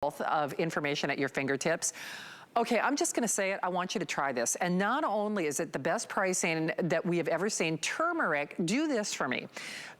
of information at your fingertips. Okay, I'm just gonna say it, I want you to try this. And not only is it the best pricing that we have ever seen, turmeric, do this for me.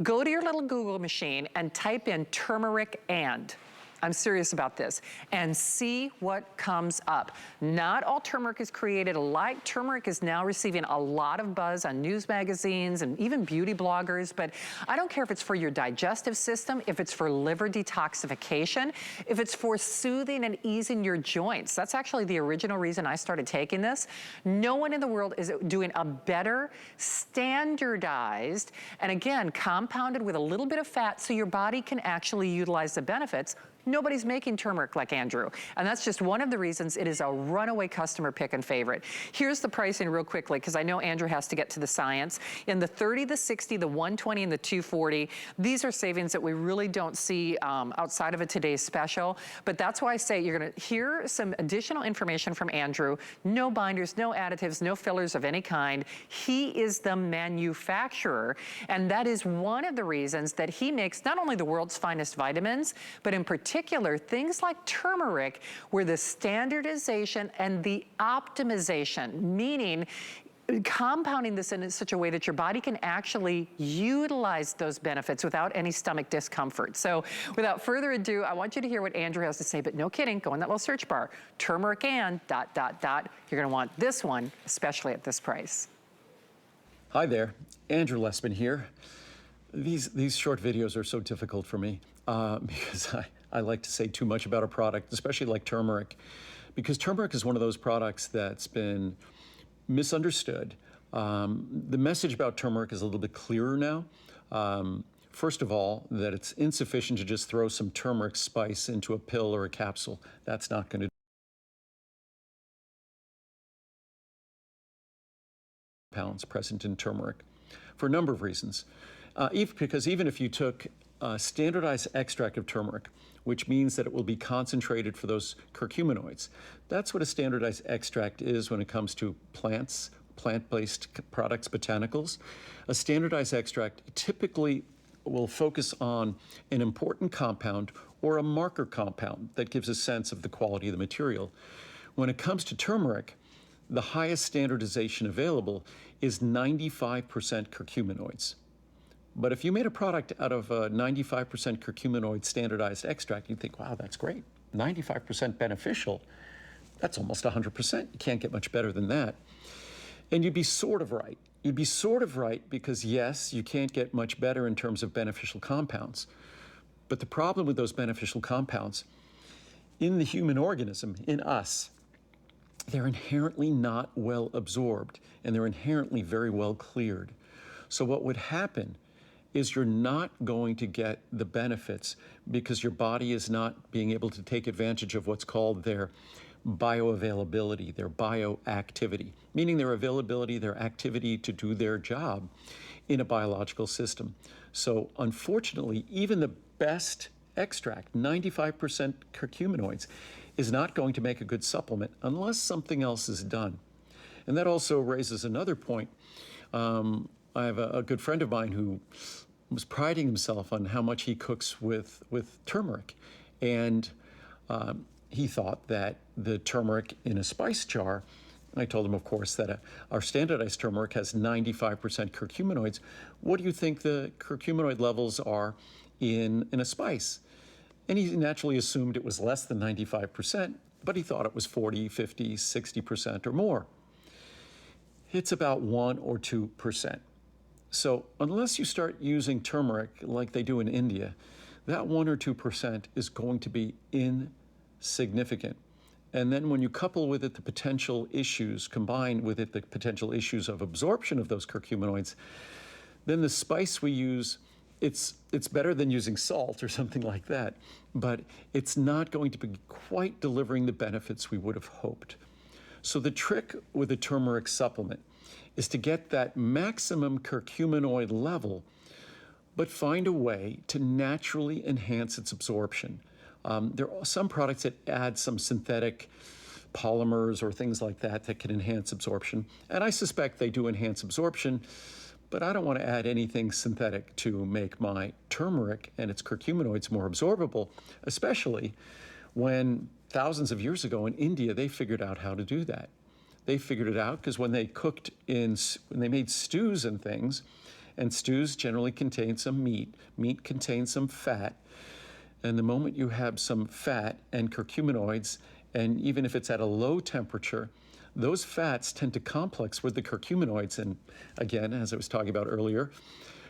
Go to your little Google machine and type in turmeric and. I'm serious about this, and see what comes up. Not all turmeric is created alike. Turmeric is now receiving a lot of buzz on news magazines and even beauty bloggers, but I don't care if it's for your digestive system, if it's for liver detoxification, if it's for soothing and easing your joints. That's actually the original reason I started taking this. No one in the world is doing a better, standardized, and again, compounded with a little bit of fat so your body can actually utilize the benefits. Nobody's making turmeric like Andrew. And that's just one of the reasons it is a runaway customer pick and favorite. Here's the pricing real quickly, because I know Andrew has to get to the science. In the 30, the 60, the 120, and the 240, these are savings that we really don't see outside of a today's special. But that's why I say you're gonna hear some additional information from Andrew. No binders, no additives, no fillers of any kind. He is the manufacturer. And that is one of the reasons that he makes not only the world's finest vitamins, but in particular, things like turmeric, where the standardization and the optimization, meaning compounding this in such a way that your body can actually utilize those benefits without any stomach discomfort. So without further ado, I want you to hear what Andrew has to say, but no kidding, go in that little search bar, turmeric and ... You're gonna want this one, especially at this price. Hi there, Andrew Lessman here. These short videos are so difficult for me because I like to say too much about a product, especially like turmeric, because turmeric is one of those products that's been misunderstood. The message about turmeric is a little bit clearer now. First of all, that it's insufficient to just throw some turmeric spice into a pill or a capsule. That's not going to compounds present in turmeric for a number of reasons. Because even if you took a standardized extract of turmeric, which means that it will be concentrated for those curcuminoids. That's what a standardized extract is when it comes to plants, plant-based products, botanicals. A standardized extract typically will focus on an important compound or a marker compound that gives a sense of the quality of the material. When it comes to turmeric, the highest standardization available is 95% curcuminoids. But if you made a product out of a 95% curcuminoid standardized extract, you'd think, wow, that's great. 95% beneficial, that's almost 100%. You can't get much better than that. And you'd be sort of right. You'd be sort of right because yes, you can't get much better in terms of beneficial compounds. But the problem with those beneficial compounds in the human organism, in us, they're inherently not well absorbed and they're inherently very well cleared. So what would happen is you're not going to get the benefits because your body is not being able to take advantage of what's called their bioavailability, their bioactivity, meaning their availability, their activity to do their job in a biological system. So unfortunately, even the best extract, 95% curcuminoids, is not going to make a good supplement unless something else is done. And that also raises another point. I have a good friend of mine who was priding himself on how much he cooks with turmeric. And he thought that the turmeric in a spice jar, and I told him, of course, that our standardized turmeric has 95% curcuminoids. What do you think the curcuminoid levels are in a spice? And he naturally assumed it was less than 95%, but he thought it was 40, 50, 60% or more. It's about 1 or 2%. So unless you start using turmeric like they do in India, that 1 or 2% is going to be insignificant. And then when you couple with it the potential issues, combine with it the potential issues of absorption of those curcuminoids, then the spice we use, it's better than using salt or something like that, but it's not going to be quite delivering the benefits we would have hoped. So the trick with a turmeric supplement is to get that maximum curcuminoid level, but find a way to naturally enhance its absorption. There are some products that add some synthetic polymers or things like that that can enhance absorption, and I suspect they do enhance absorption, but I don't want to add anything synthetic to make my turmeric and its curcuminoids more absorbable, especially when thousands of years ago in India, they figured out how to do that. They figured it out because when they when they made stews and things, and stews generally contain some meat, meat contains some fat, and the moment you have some fat and curcuminoids, and even if it's at a low temperature, those fats tend to complex with the curcuminoids. And again, as I was talking about earlier,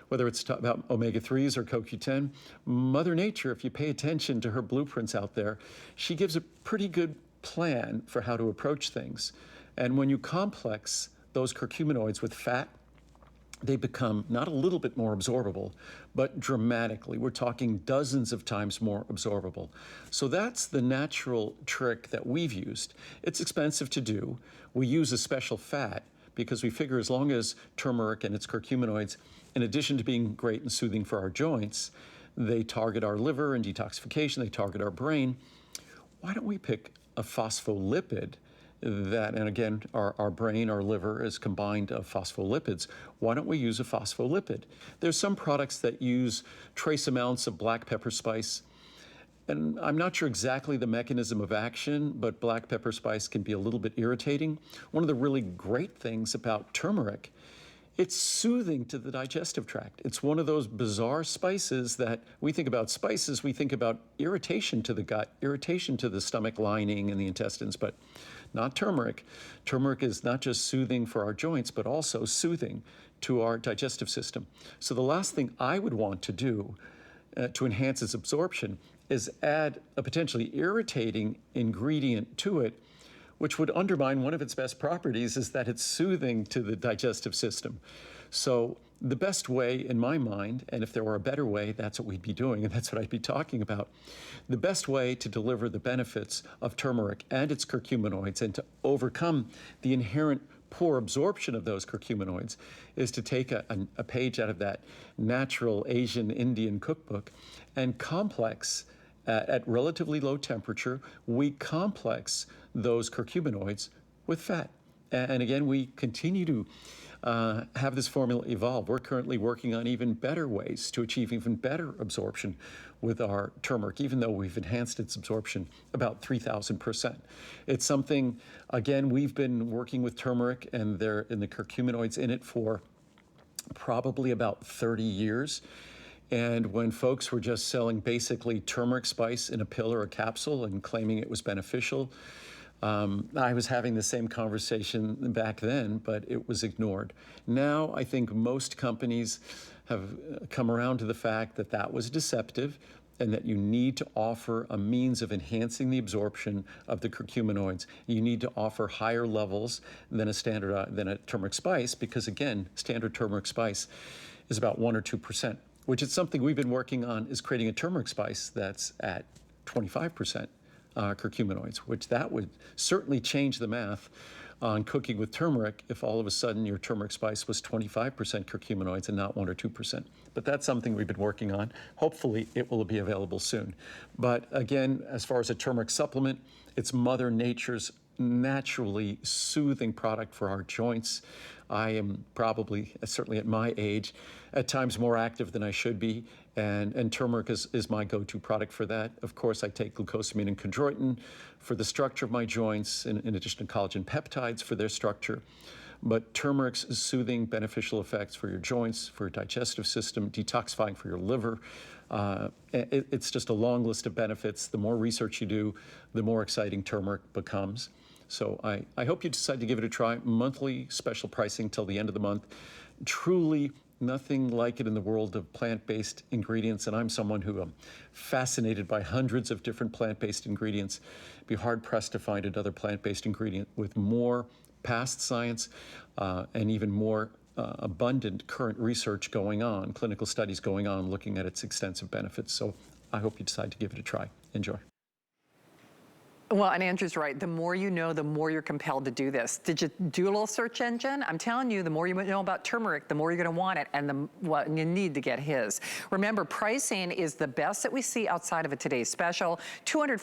whether it's about omega-3s or CoQ10, Mother Nature, if you pay attention to her blueprints out there, she gives a pretty good plan for how to approach things. And when you complex those curcuminoids with fat, they become not a little bit more absorbable, but dramatically. We're talking dozens of times more absorbable. So that's the natural trick that we've used. It's expensive to do. We use a special fat because we figure as long as turmeric and its curcuminoids, in addition to being great and soothing for our joints, they target our liver and detoxification, they target our brain, why don't we pick a phospholipid that, and again, our brain, our liver is combined of phospholipids. Why don't we use a phospholipid? There's some products that use trace amounts of black pepper spice, and I'm not sure exactly the mechanism of action, but black pepper spice can be a little bit irritating. One of the really great things about turmeric, it's soothing to the digestive tract. It's one of those bizarre spices that we think about spices, we think about irritation to the gut, irritation to the stomach lining and the intestines, but not turmeric. Turmeric is not just soothing for our joints, but also soothing to our digestive system. So the last thing I would want to do to enhance its absorption is add a potentially irritating ingredient to it, which would undermine one of its best properties, is that it's soothing to the digestive system. So the best way in my mind, and if there were a better way, that's what we'd be doing, and that's what I'd be talking about. The best way to deliver the benefits of turmeric and its curcuminoids and to overcome the inherent poor absorption of those curcuminoids is to take a page out of that natural Asian Indian cookbook and complex at relatively low temperature, we complex those curcuminoids with fat. And again, we continue to have this formula evolve. We're currently working on even better ways to achieve even better absorption with our turmeric, even though we've enhanced its absorption about 3,000%. It's something, again, we've been working with turmeric and the curcuminoids in it for probably about 30 years. And when folks were just selling basically turmeric spice in a pill or a capsule and claiming it was beneficial, I was having the same conversation back then, but it was ignored. Now, I think most companies have come around to the fact that that was deceptive and that you need to offer a means of enhancing the absorption of the curcuminoids. You need to offer higher levels than a turmeric spice, because again, standard turmeric spice is about 1 or 2%, which is something we've been working on, is creating a turmeric spice that's at 25%. Curcuminoids, which that would certainly change the math on cooking with turmeric if all of a sudden your turmeric spice was 25% curcuminoids and not 1 or 2%. But that's something we've been working on. Hopefully it will be available soon. But again, as far as a turmeric supplement, it's Mother Nature's naturally soothing product for our joints. I am probably, certainly at my age, at times more active than I should be, and turmeric is my go-to product for that. Of course, I take glucosamine and chondroitin for the structure of my joints, in addition to collagen peptides for their structure. But turmeric's soothing, beneficial effects for your joints, for your digestive system, detoxifying for your liver. It's just a long list of benefits. The more research you do, the more exciting turmeric becomes. So I hope you decide to give it a try. Monthly special pricing till the end of the month. Truly nothing like it in the world of plant-based ingredients, and I'm someone who am fascinated by hundreds of different plant-based ingredients. Be hard-pressed to find another plant-based ingredient with more past science and even more abundant current research going on, clinical studies going on, looking at its extensive benefits. So I hope you decide to give it a try. Enjoy. Well, and Andrew's right. The more you know, the more you're compelled to do this. Did you do a little search engine? I'm telling you, the more you know about turmeric, the more you're going to want it, and you need to get his. Remember, pricing is the best that we see outside of a today's special. $240